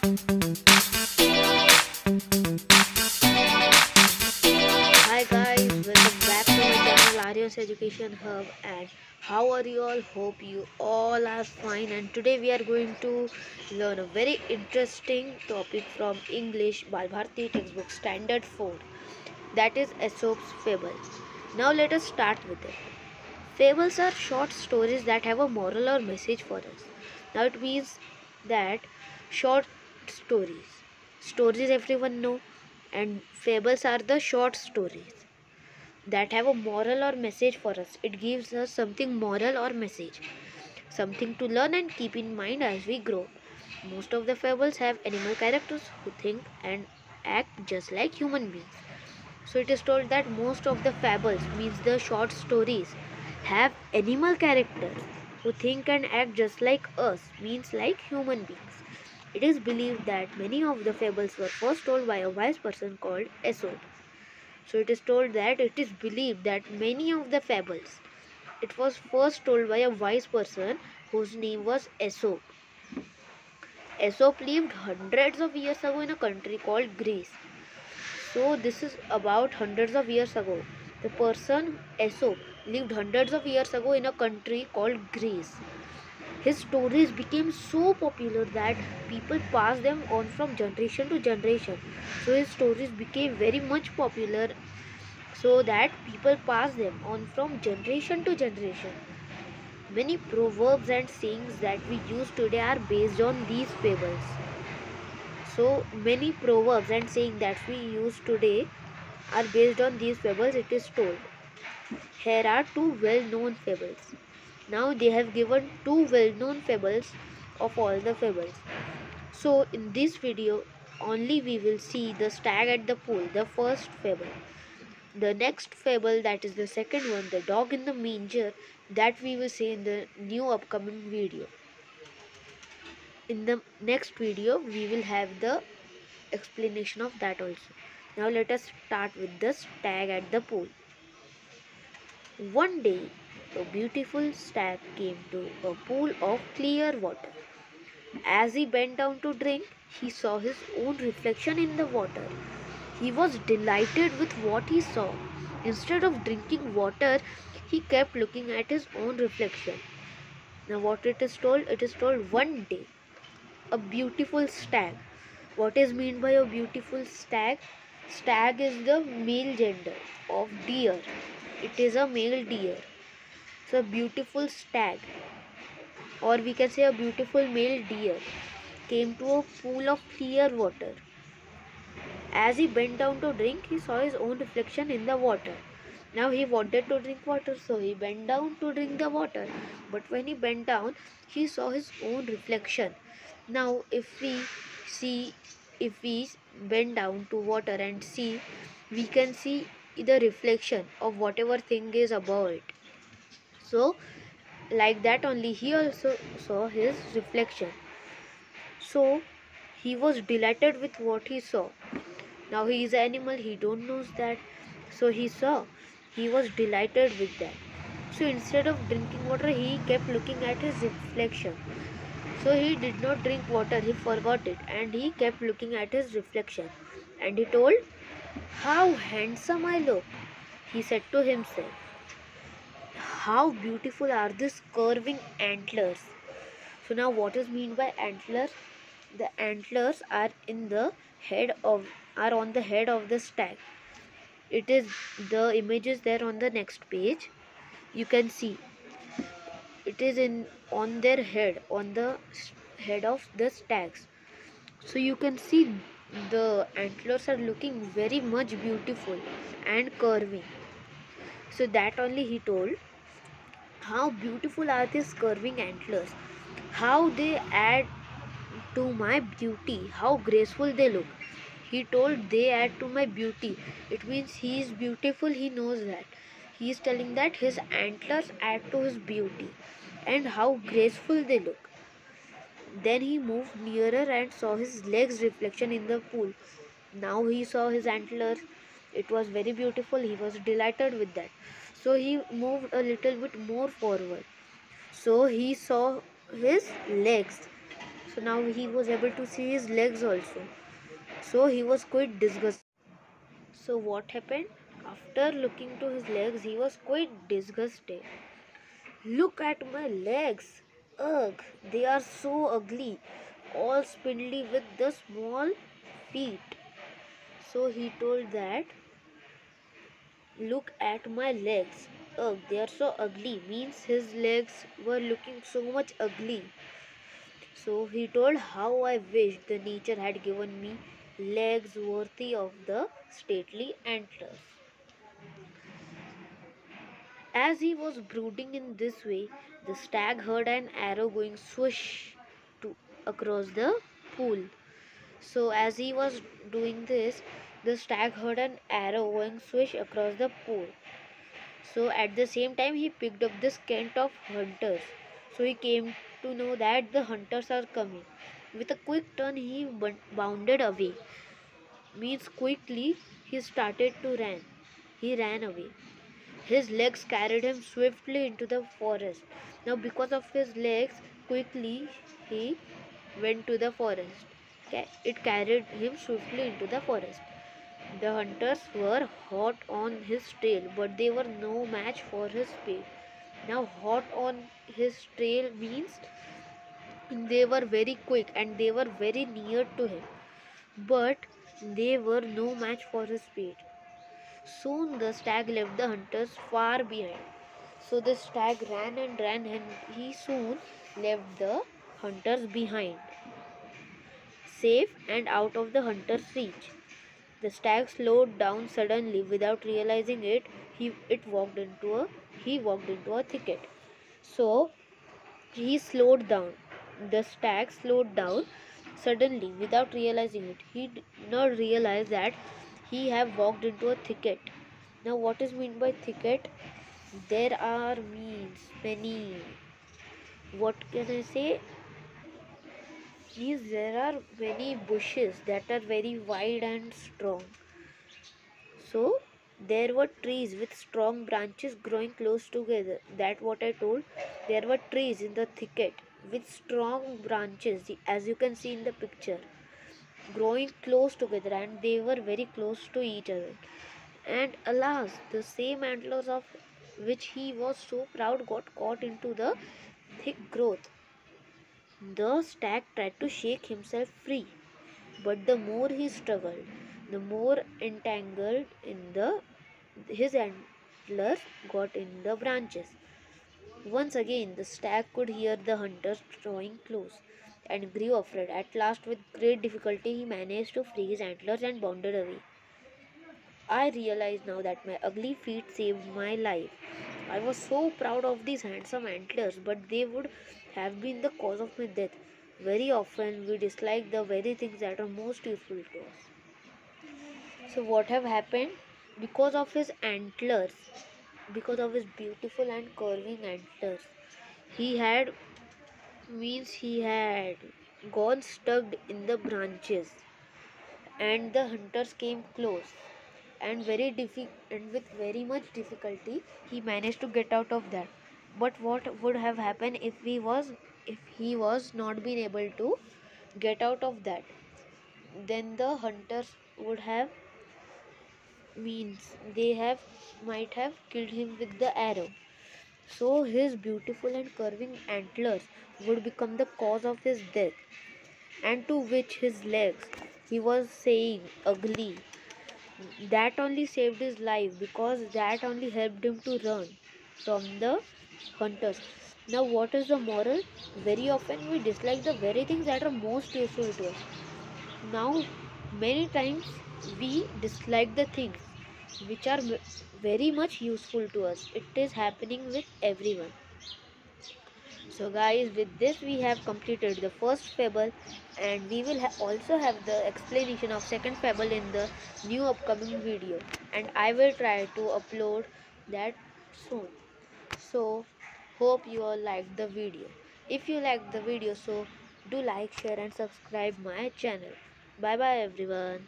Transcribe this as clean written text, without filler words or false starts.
Hi guys, welcome back to my channel ARYAN'S Education Hub. And how are you all? Hope you all are fine. And today we are going to learn a very interesting topic from English Balbharti textbook Standard 4, that is Aesop's fable. Now let us start with it. Fables are short stories that have a moral or message for us. Now it means that short stories. Stories everyone know, and fables are the short stories that have a moral or message for us. It gives us something moral or message, something to learn and keep in mind as we grow. Most of the fables have animal characters who think and act just like human beings. So it is told that most of the fables, means the short stories, have animal characters who think and act just like us, means like human beings. It is believed that many of the fables were first told by a wise person called Aesop. So it is told that it is believed that many of the fables, it was first told by a wise person whose name was Aesop. Aesop lived hundreds of years ago in a country called Greece. So this is about hundreds of years ago. The person Aesop lived hundreds of years ago in a country called Greece. His stories became so popular that people passed them on from generation to generation. So his stories became very much popular so that people pass them on from generation to generation. Many proverbs and sayings that we use today are based on these fables. So many proverbs and sayings that we use today are based on these fables. It is told. Here are two well-known fables. Now they have given two well-known fables of all the fables. So in this video only we will see the stag at the pool, the first fable. The next fable, that is the second one, the dog in the manger, that we will see in the new upcoming video. In the next video we will have the explanation of that also. Now let us start with the stag at the pool. One day a beautiful stag came to a pool of clear water. As he bent down to drink, he saw his own reflection in the water. He was delighted with what he saw. Instead of drinking water, he kept looking at his own reflection. Now what it is told? It is told one day a beautiful stag. What is meant by a beautiful stag? Stag is the male gender of deer. It is a male deer. So a beautiful stag, or we can say a beautiful male deer, came to a pool of clear water. As he bent down to drink, he saw his own reflection in the water. Now he wanted to drink water, so he bent down to drink the water. But when he bent down, he saw his own reflection. Now see, if we bend down to water and see, we can see the reflection of whatever thing is above it. So like that only he also saw his reflection. So he was delighted with what he saw. Now he is an animal, he don't knows that. So he saw, he was delighted with that. So instead of drinking water, he kept looking at his reflection. So he did not drink water, he forgot it, and he kept looking at his reflection. And he told, "How handsome I look," he said to himself. "How beautiful are these curving antlers." So now what is meant by antlers? The antlers are in the head of are on the head of the stag. It is the images there on the next page. You can see it is in on their head, on the head of the stags. So you can see the antlers are looking very much beautiful and curving. So that only he told, how beautiful are these curving antlers, how they add to my beauty, how graceful they look. He told they add to my beauty. It means he is beautiful, he knows that. He is telling that his antlers add to his beauty and how graceful they look. Then he moved nearer and saw his legs reflection in the pool. Now he saw his antlers. It was very beautiful. He was delighted with that. So he moved a little bit more forward. So he saw his legs. So now he was able to see his legs also. So he was quite disgusted. So what happened? After looking to his legs, he was quite disgusted. Look at my legs. Ugh, they are so ugly, all spindly with the small feet. So he told that, look at my legs. Ugh, they are so ugly. Means his legs were looking so much ugly. So he told, how I wish the nature had given me legs worthy of the stately antlers. As he was brooding in this way, the stag heard an arrow going swish across the pool. So as he was doing this, the stag heard an arrow going swish across the pool. So at the same time, he picked up the scent of hunters. So he came to know that the hunters are coming. With a quick turn, he bounded away. Means quickly he started to run. He ran away. His legs carried him swiftly into the forest. Now, because of his legs, quickly he went to the forest. It carried him swiftly into the forest. The hunters were hot on his trail, but they were no match for his speed. Now, hot on his trail means they were very quick and they were very near to him, but they were no match for his speed. Soon the stag left the hunters far behind. So the stag ran and he soon left the hunters behind, safe and out of the hunter's reach. The stag slowed down suddenly without realizing it. He walked into a thicket. So he slowed down. The stag slowed down suddenly without realizing it. He did not realize that he have walked into a thicket. Now what is meant by thicket? There are means many. What can I say? Means there are many bushes that are very wide and strong. So there were trees with strong branches growing close together. That what I told. There were trees in the thicket with strong branches, as you can see in the picture, growing close together, and they were very close to each other. And alas, the same antlers of which he was so proud got caught into the thick growth. The stag tried to shake himself free, but the more he struggled, the more entangled in the his antlers got in the branches. Once again, the stag could hear the hunters drawing close and grew afraid. At last, with great difficulty, he managed to free his antlers and bounded away. I realize now that my ugly feet saved my life. I was so proud of these handsome antlers, but they would have been the cause of my death. Very often we dislike the very things that are most useful to us. So what have happened? Because of his antlers, because of his beautiful and curving antlers, he had gone stuck in the branches, and the hunters came close, and with very much difficulty he managed to get out of that. But what would have happened if he was not been able to get out of that? Then the hunters would have means they have might have killed him with the arrow. So his beautiful and curving antlers would become the cause of his death, and to which his legs, he was saying ugly, that only saved his life, because that only helped him to run from the hunters. Now what is the moral? Very often we dislike the very things that are most useful to us. Now many times we dislike the things which are very much useful to us. It is happening with everyone. So guys, with this we have completed the first fable, and we will also have the explanation of second fable in the new upcoming video, and I will try to upload that soon. So hope you all liked the video. If you liked the video, so do like, share and subscribe my channel. Bye bye everyone.